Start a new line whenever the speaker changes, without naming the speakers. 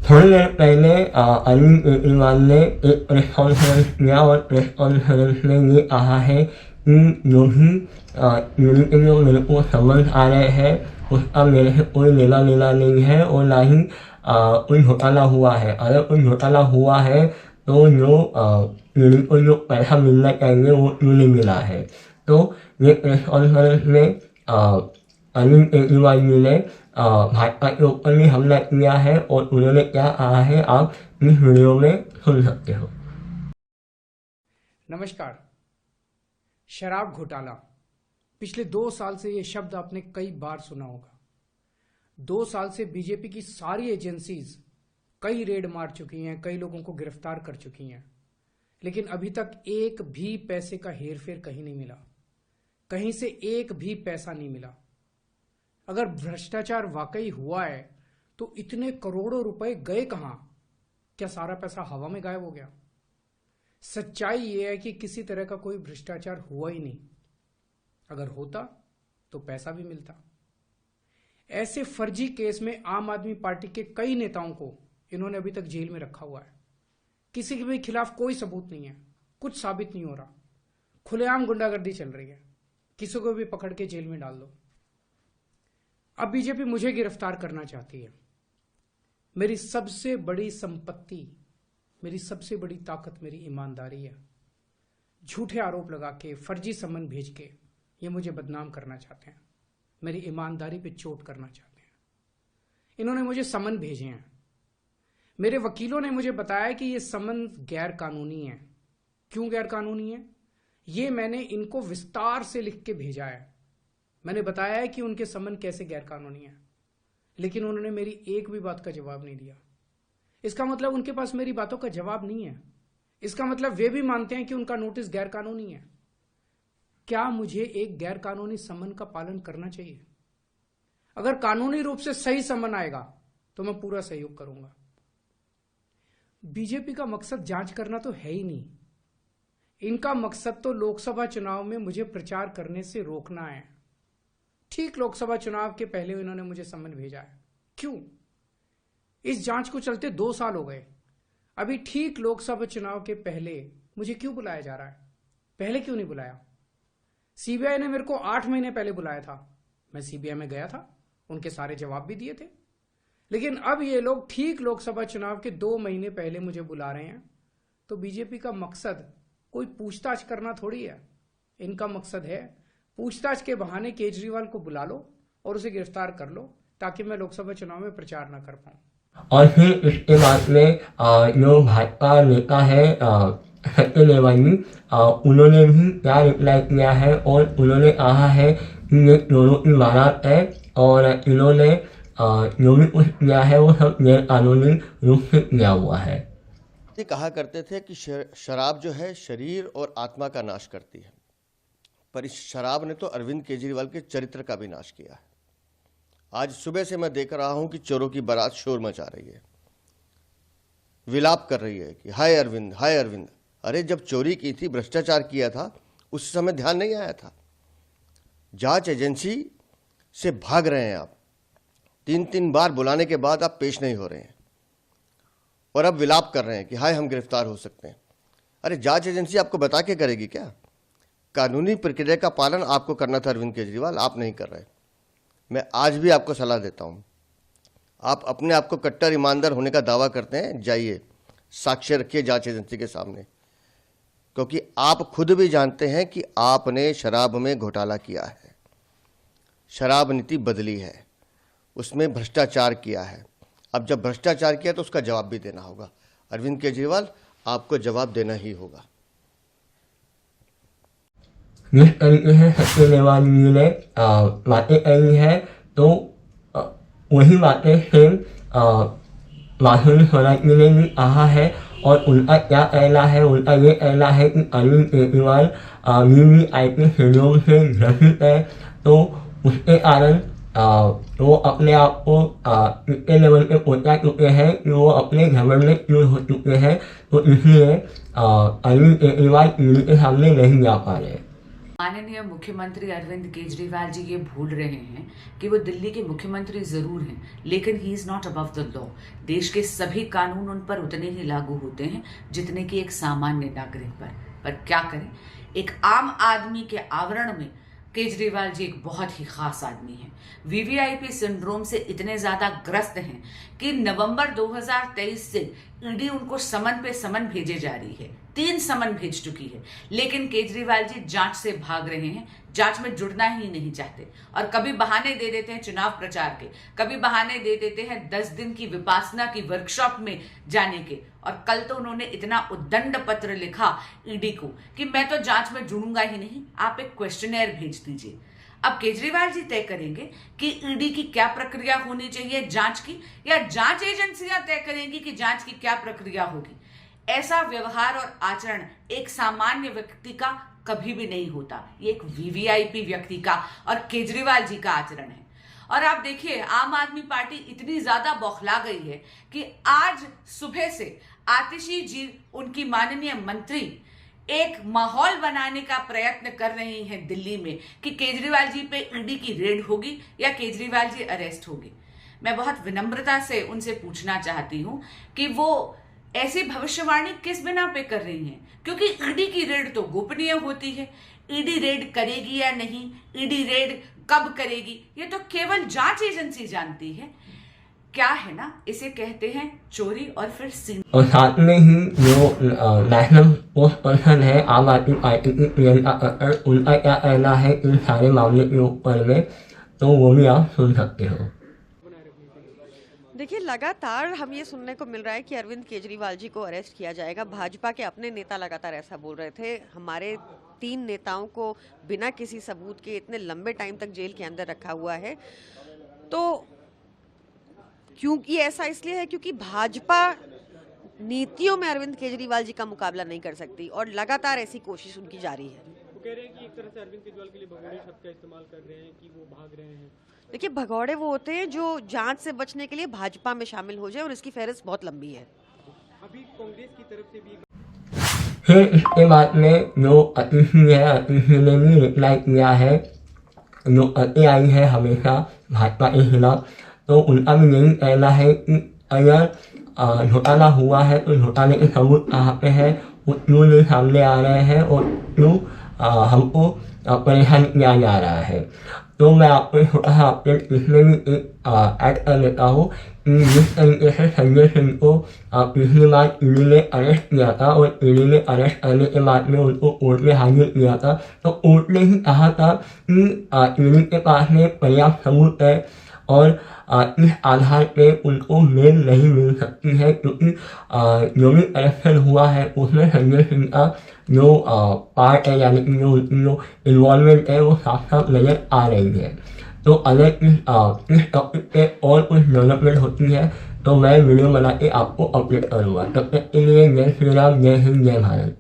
थोड़ी देर पहले अरविंद केजरीवाल ने एक प्रेस कॉन्फ्रेंस किया और प्रेस कॉन्फ्रेंस में ये कहा है कि जो भी यूनिट के जो मेरे को समझ आ रहे हैं उसका मेरे से कोई लेना देना नहीं है और ना ही कोई घोटाला हुआ है। अगर कोई घोटाला हुआ है तो जो यूनिट को जो पैसा मिलना चाहिए वो क्यों नहीं मिला है। तो ये प्रेस कॉन्फ्रेंस में अरविंद केजरीवाल जी ने भाजपा के ऊपर भी हमला किया है और उन्होंने क्या कहा है आप इस वीडियो में सुन सकते हो।
नमस्कार। शराब घोटाला, पिछले 2 साल से ये शब्द आपने कई बार सुना होगा। 2 साल से बीजेपी की सारी एजेंसीज कई रेड मार चुकी हैं, कई लोगों को गिरफ्तार कर चुकी हैं, लेकिन अभी तक एक भी पैसे का हेरफेर कहीं नहीं मिला, कहीं से एक भी पैसा नहीं मिला। अगर भ्रष्टाचार वाकई हुआ है तो इतने करोड़ों रुपए गए कहां? क्या सारा पैसा हवा में गायब हो गया? सच्चाई यह है कि किसी तरह का कोई भ्रष्टाचार हुआ ही नहीं। अगर होता तो पैसा भी मिलता। ऐसे फर्जी केस में आम आदमी पार्टी के कई नेताओं को इन्होंने अभी तक जेल में रखा हुआ है। किसी के भी खिलाफ कोई सबूत नहीं है, कुछ साबित नहीं हो रहा, खुलेआम गुंडागर्दी चल रही है, किसी को भी पकड़ के जेल में डाल दो। अब बीजेपी मुझे गिरफ्तार करना चाहती है। मेरी सबसे बड़ी संपत्ति, मेरी सबसे बड़ी ताकत मेरी ईमानदारी है। झूठे आरोप लगा के, फर्जी समन भेज के ये मुझे बदनाम करना चाहते हैं, मेरी ईमानदारी पे चोट करना चाहते हैं। इन्होंने मुझे समन भेजे हैं। मेरे वकीलों ने मुझे बताया कि ये समन गैर कानूनी है। क्यों गैर कानूनी है? ये मैंने इनको विस्तार से लिख के भेजा है। मैंने बताया है कि उनके समन कैसे गैर कानूनी है, लेकिन उन्होंने मेरी एक भी बात का जवाब नहीं दिया। इसका मतलब उनके पास मेरी बातों का जवाब नहीं है। इसका मतलब वे भी मानते हैं कि उनका नोटिस गैर कानूनी है। क्या मुझे एक गैर कानूनी समन का पालन करना चाहिए? अगर कानूनी रूप से सही समन आएगा तो मैं पूरा सहयोग करूंगा। बीजेपी का मकसद जांच करना तो है ही नहीं। इनका मकसद तो लोकसभा चुनाव में मुझे प्रचार करने से रोकना है। ठीक लोकसभा चुनाव के पहले इन्होंने मुझे समन भेजा है। क्यों? इस जांच को चलते 2 साल हो गए। अभी ठीक लोकसभा चुनाव के पहले मुझे क्यों बुलाया जा रहा है? पहले क्यों नहीं बुलाया? सीबीआई ने मेरे को 8 महीने पहले बुलाया था। मैं सीबीआई में गया था, उनके सारे जवाब भी दिए थे। लेकिन अब ये लोग ठीक लोकसभा चुनाव के 2 महीने पहले मुझे बुला रहे हैं। तो बीजेपी का मकसद कोई पूछताछ करना थोड़ी है। इनका मकसद है पूछताछ के बहाने केजरीवाल को बुला लो और उसे गिरफ्तार कर लो, ताकि मैं लोकसभा चुनाव में प्रचार ना कर पाऊं।
और फिर इसके बाद में जो भाजपा नेता है सत्य देवानी, उन्होंने भी क्या रिप्लाई किया है और उन्होंने कहा है कि ये चोरों की बारात है और इन्होंने जो भी कुछ किया है वो सब गैर कानूनी रूप से किया हुआ है।
ये कहा करते थे कि शराब जो है शरीर और आत्मा का नाश करती है, पर इस शराब ने तो अरविंद केजरीवाल के चरित्र का भी नाश किया है। आज सुबह से मैं देख रहा हूं कि चोरों की बारात शोर मचा रही है, विलाप कर रही है कि हाय अरविंद, हाय अरविंद। अरे जब चोरी की थी, भ्रष्टाचार किया था, उस समय ध्यान नहीं आया था। जांच एजेंसी से भाग रहे हैं आप। 3 बार बुलाने के बाद आप पेश नहीं हो रहे हैं और अब विलाप कर रहे हैं कि हाय हम गिरफ्तार हो सकते हैं। अरे जांच एजेंसी आपको बता के करेगी क्या? कानूनी प्रक्रिया का पालन आपको करना था अरविंद केजरीवाल, आप नहीं कर रहे। मैं आज भी आपको सलाह देता हूं, आप अपने आप को कट्टर ईमानदार होने का दावा करते हैं, जाइए साक्ष्य रखिए जांच एजेंसी के सामने, क्योंकि आप खुद भी जानते हैं कि आपने शराब में घोटाला किया है, शराब नीति बदली है, उसमें भ्रष्टाचार किया है। अब जब भ्रष्टाचार किया तो उसका जवाब भी देना होगा। अरविंद केजरीवाल, आपको जवाब देना ही होगा।
जिस तरीके से सत्य देवानी जी ने बातें कही है तो वही बातें सेम माधुरी सोलंकी ने भी कहा है और उनका क्या कहना है? उनका ये कहना है कि अरविंद केजरीवाल वीवीआईपी शेड्यूल से ग्रसित है, तो उसके कारण वो अपने आप को इतने लेवल पे पहुंचा चुके हैं कि वो अपने घर में क्यों हो चुके हैं, तो इसलिए अरविंद केजरीवाल ईडी के सामने नहीं जा पा रहे।
माननीय मुख्यमंत्री अरविंद केजरीवाल जी ये भूल रहे हैं कि वो दिल्ली के मुख्यमंत्री जरूर हैं, लेकिन he is not above the law. देश के सभी कानून उन पर उतने ही लागू होते हैं जितने कि एक सामान्य नागरिक पर क्या करें, एक आम आदमी के आवरण में केजरीवाल जी एक बहुत ही खास आदमी हैं। वीवीआईपी सिंड्रोम से इतने ज्यादा ग्रस्त हैं कि नवंबर 2023 से ईडी उनको समन पे समन भेजे जा रही है, 3 समन भेज चुकी है, लेकिन केजरीवाल जी जांच से भाग रहे हैं, जांच में जुड़ना ही नहीं चाहते और कभी बहाने दे देते हैं चुनाव प्रचार के, कभी बहाने दे देते हैं 10 दिन की विपासना की वर्कशॉप में जाने के। और कल तो उन्होंने इतना उद्दंड पत्र लिखा ईडी को कि मैं तो जांच में जुड़ूंगा ही नहीं, आप एक क्वेश्चनेयर भेज दीजिए। अब केजरीवाल जी तय करेंगे कि ईडी की क्या प्रक्रिया होनी चाहिए जांच की, या जांच एजेंसियां तय करेंगी कि जांच की क्या प्रक्रिया होगी। ऐसा व्यवहार और आचरण एक सामान्य व्यक्ति का कभी भी नहीं होता, ये एक वीवीआईपी व्यक्ति का और केजरीवाल जी का आचरण है। और आप देखिए, आम आदमी पार्टी इतनी ज्यादा बौखला गई है कि आज सुबह से आतिशी जी, उनकी माननीय मंत्री, एक माहौल बनाने का प्रयत्न कर रही हैं दिल्ली में कि केजरीवाल जी पे ईडी की रेड होगी या केजरीवाल जी अरेस्ट होगी। मैं बहुत विनम्रता से उनसे पूछना चाहती हूं कि वो ऐसी भविष्यवाणी किस बिना पे कर रही हैं, क्योंकि ईडी की रेड तो गोपनीय होती है। ईडी रेड करेगी या नहीं, ईडी रेड कब करेगी, ये तो केवल जांच एजेंसी जानती है। क्या है ना, इसे कहते हैं चोरी और फिर सीन।
और साथ में ही जो नेशनल स्पोक्स पर्सन है आम आदमी पार्टी की प्रियंका कक्कड़, उनका क्या कहना है इन सारे मामले के ऊपर में, तो वो भी आप सुन सकते हो।
देखिए, लगातार हम ये सुनने को मिल रहा है कि अरविंद केजरीवाल जी को अरेस्ट किया जाएगा। भाजपा के अपने नेता लगातार ऐसा बोल रहे थे। हमारे 3 नेताओं को बिना किसी सबूत के इतने लंबे टाइम तक जेल के अंदर रखा हुआ है। तो क्योंकि ऐसा इसलिए है क्योंकि भाजपा नीतियों में अरविंद केजरीवाल जी का मुकाबला नहीं कर सकती और लगातार ऐसी कोशिश उनकी जारी है।
वो कह रहे हैं कि एक तरह से अरविंद केजरीवाल के लिए भगोड़े शब्द का इस्तेमाल कर रहे हैं कि वो भाग रहे हैं।
देखिए, भगौड़े वो होते हैं जो जांच से बचने के लिए भाजपा में शामिल हो जाए, और इसकी फहरिस्त बहुत लंबी है।
अभी कांग्रेस की तरफ से भी
फिर इसके बाद में जो अतिशी है, अतिशी ने भी रिप्लाई किया है, जो अति आई है हमेशा भाजपा के खिलाफ, तो उनका भी यही कहना है कि अगर घोटाला हुआ है तो घोटाले के सबूत कहाँ पे है, वो क्यों नहीं सामने आ रहे हैं और क्यों हमको परेशान किया जा रहा है। तो मैं आपको छोटा सा अपडेट इसमें भी एक ऐड कर लेता हूँ कि जिस तरीके से संजय सिंह को पिछली बार ईडी ने अरेस्ट किया था और ईडी ने अरेस्ट करने के बाद में उनको कोर्ट में हाजिर किया था, तो कोर्ट ने ही कहा था कि ईडी के पास में पर्याप्त सबूत है और इस आधार पे उनको बेल नहीं मिल सकती है, क्योंकि जो भी इलेक्शन हुआ है उसमें संजय सिंह का जो पार्ट है, यानी कि जो इन्वॉल्वमेंट है, वो साफ साफ नजर आ रही है। तो अगर इस टॉपिक पे और कुछ डेवलपमेंट होती है तो मैं वीडियो बना के आपको अपडेट करूँगा। तब तक के लिए जय श्री राम, जय हिंद, जय भारत।